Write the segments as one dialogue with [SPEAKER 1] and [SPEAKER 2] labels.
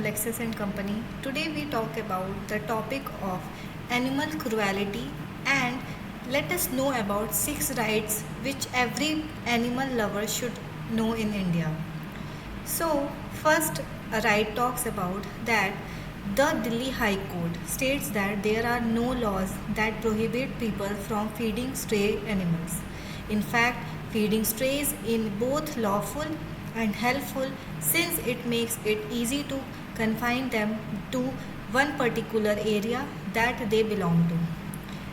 [SPEAKER 1] Lexus and Company. Today we talk about the topic of animal cruelty and let us know about 6 rights which every animal lover should know in India. So, first a right talks about that the Delhi High Court states that there are no laws that prohibit people from feeding stray animals. In fact, feeding strays is both lawful and helpful since it makes it easy to confine them to one particular area that they belong to.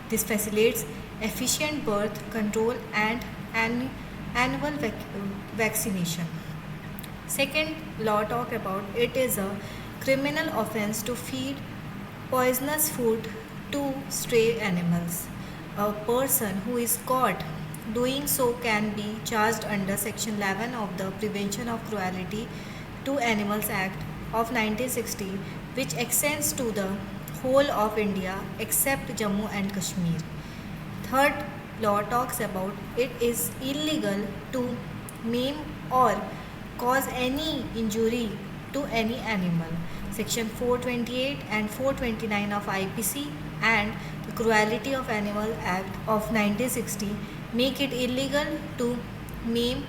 [SPEAKER 1] This facilitates efficient birth control and annual vaccination. Second law talk about it is a criminal offense to feed poisonous food to stray animals. A person who is caught doing so can be charged under section 11 of the Prevention of Cruelty to Animals Act of 1960, which extends to the whole of India except Jammu and Kashmir. Third law talks about it is illegal to maim or cause any injury to any animal. Section 428 and 429 of IPC and the Cruelty of Animal Act of 1960 make it illegal to maim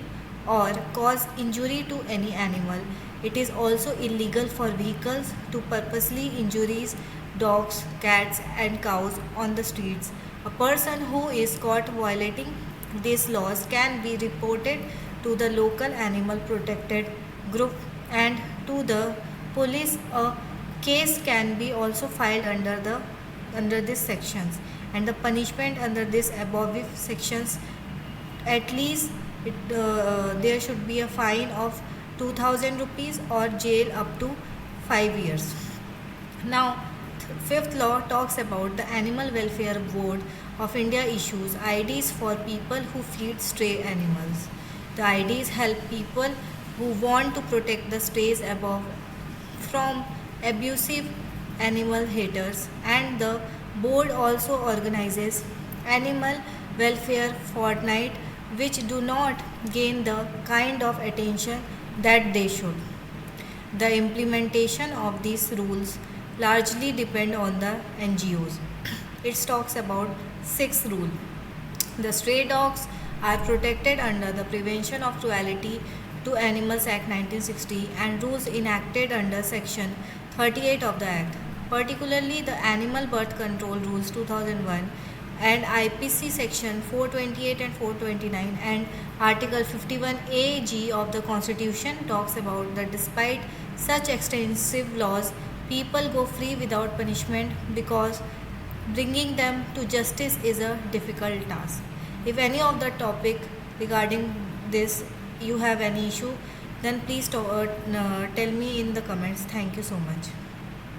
[SPEAKER 1] or cause injury to any animal. It is also illegal for vehicles to purposely injuries dogs, cats and cows on the streets. A person who is caught violating these laws can be reported to the local animal protected group and to the police. A case can be also filed under these sections, and the punishment under this above sections, at least there should be a fine of 2000 rupees or jail up to 5 years. Now, fifth law talks about the Animal Welfare Board of India issues IDs for people who feed stray animals. The IDs help people who want to protect the strays above from abusive animal haters, and the board also organizes animal welfare fortnight which do not gain the kind of attention that they should. The implementation of these rules largely depend on the NGOs. It talks about sixth rule. The stray dogs are protected under the Prevention of Cruelty to Animals Act 1960 and rules enacted under section 38 of the act, particularly the Animal Birth Control Rules 2001 and IPC section 428 and 429 and article 51 AG of the Constitution talks about that despite such extensive laws, people go free without punishment because bringing them to justice is a difficult task. If any of the topic regarding this you have any issue, then please tell me in the comments. Thank you so much.